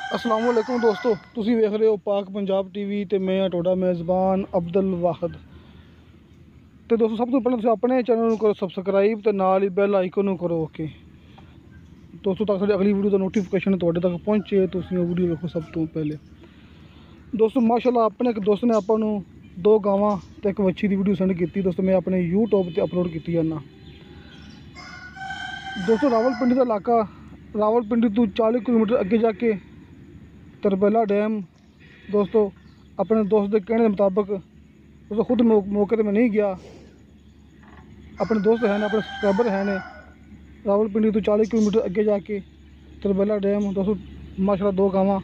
अस्सलाम वालेकुम दोस्तों, तुसी वेख रहे हो पाक पंजाब टीवी ते मैं हाँ तुहाडा मेज़बान अब्दुल वाहिद। तो दोस्तों सब तो पहले तुसीं अपने चैनल को करो सबसक्राइब ते नाल ही बैल आइकन को करो ओके दोस्तों, ताकि अगली वीडियो का नोटिफिकेशन तुहाडे तक पहुँचे। तुसीं वो वीडियो देखो सब तो पहले। दोस्तों माशाल्लाह अपने एक दोस्त ने आपां नूं 2 गावां ते एक वच्छी की वीडियो सेंड की दोस्तों, मैं अपने यूट्यूब पर अपलोड की जाना। दोस्तों रावलपिंडी का इलाका, रावलपिंडी तो 40 किलोमीटर अगे जाके तरबेला डैम। दोस्तों अपने दोस्त के कहने के मुताबिक दोस्तों खुद मौके पर मैं नहीं गया, अपने दोस्त हैं अपने सब्सक्राइबर हैं रावलपिंडी तो 40 किलोमीटर अगे जाके तरबेला डैम। दोस्तों माशाल्लाह 2 गावां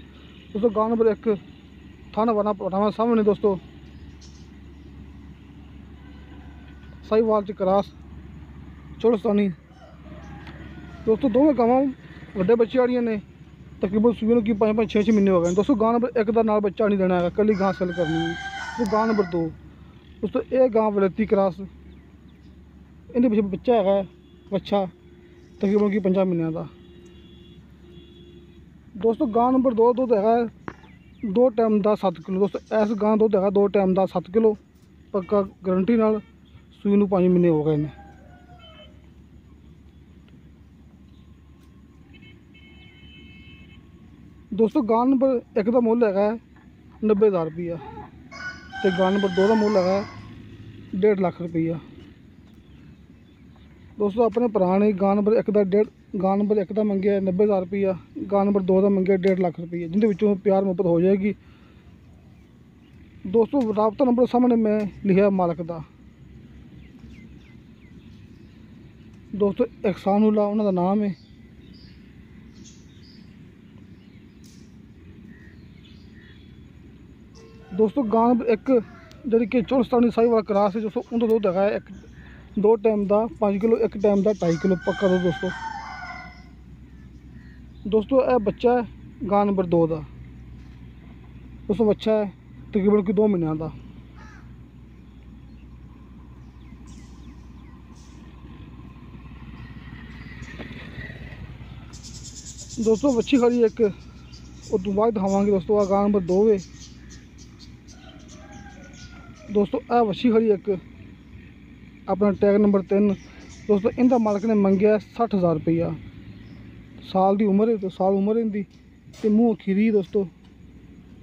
दोस्तों, गाँव नंबर 1 थाना वाना पटावा सामने दोस्तों, साहिवाल च क्रॉस चोलस्तानी। दोस्तों दोवें गावां वड्डे बच्चे वाली ने, तकरीबन सूबे की 5-6 महीने हो गए। दोस्तों गाँव नंबर 1 का नाल बच्चा नहीं देना है, कल गां सेल करनी है। तो गाँव नंबर 2 दोस्तों ये गाँव वलैती क्रॉस, इन्हें पिछले बच्चा है बच्चा तकरीबन की 5 महीनों का। दोस्तों गाँव नंबर 2 दुध है 2 टाइम का 7 किलो। दोस्तों इस गां दुध है 2 टाइम का 7 किलो पक्का गारंटी नाल, सूई नूं 5 महीने हो गए हैं। दोस्तों गां नंबर 1 का मुल है 90,000 रुपया, तो गां नंबर 2 का मुल है 1.5 लाख रुपया। दोस्तों अपने भरा ने गां नंबर 1 का मंगे 90,000 रुपया, गां नंबर 2 का मंगे 1.5 लाख रुपया, जिंदे विचों प्यार मुहब्बत हो जाएगी। दोस्तों राबता नंबर सामने मैं लिखा मालक का। दोस्तों एहसानुल्लाह उन्होंने नाम है। दोस्तों गां नंबर 1 जी कि चोलस्तानी साहिवाल क्रॉस है दोस्तों, उनका दुध है 2 टाइम का 5 किलो, 1 टाइम का 2.5 किलो पक्का दुध। दोस्तों यह बच्चा है गां नंबर 2 का। दोस्तों बच्चा है तकरीबन 2 महीनों का। दोस्तों बच्ची खड़ी एक और तो बाद दिखावांगे। दोस्तों आ गां नंबर 2 है। दोस्तों यह बच्ची खड़ी एक अपना टैग नंबर 3। दोस्तों इनका मालक ने मंगया 60,000 रुपया, साल की उम्र है तो साल उम्र है इनकी, तो मूँह खीरी दोस्तों,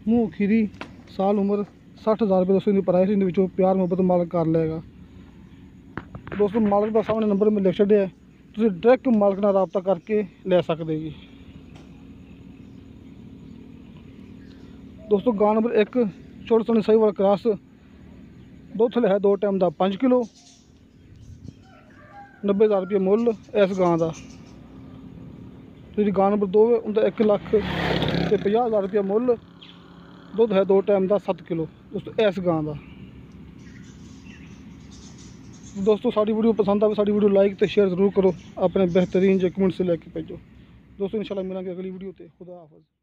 मूँह खीरी साल उम्र 60,000 रुपये दोस्तों इनकी प्राइस, इन प्यार मुहब्बत मालक कर लेगा। दोस्तों मालक का सामने नंबर मैं लिख छड्या है, तुसीं डायरैक्ट मालक नाल राबता करके ले सकते जी। दोस्तों गां नंबर 1 चोलस्तानी साहिवाल क्रॉस, दुध थले है 2 टाइम का 5 किलो, 90,000 रुपये मुल इस गां का। जी गां नंबर 2 है उनका 1,50,000 रुपया मुल, दुध है 2 टाइम का 7 किलो दोस्तों इस गां का। दोस्तों साड़ी वीडियो पसंद आए साड़ी वीडियो लाइक तो शेयर जरूर करो, अपने बेहतरीन जो कमेंट से लेके भेजो। दोस्तों इंशाल्लाह मिलेंगे अगली वीडियो ते। खुदा हाफिज़।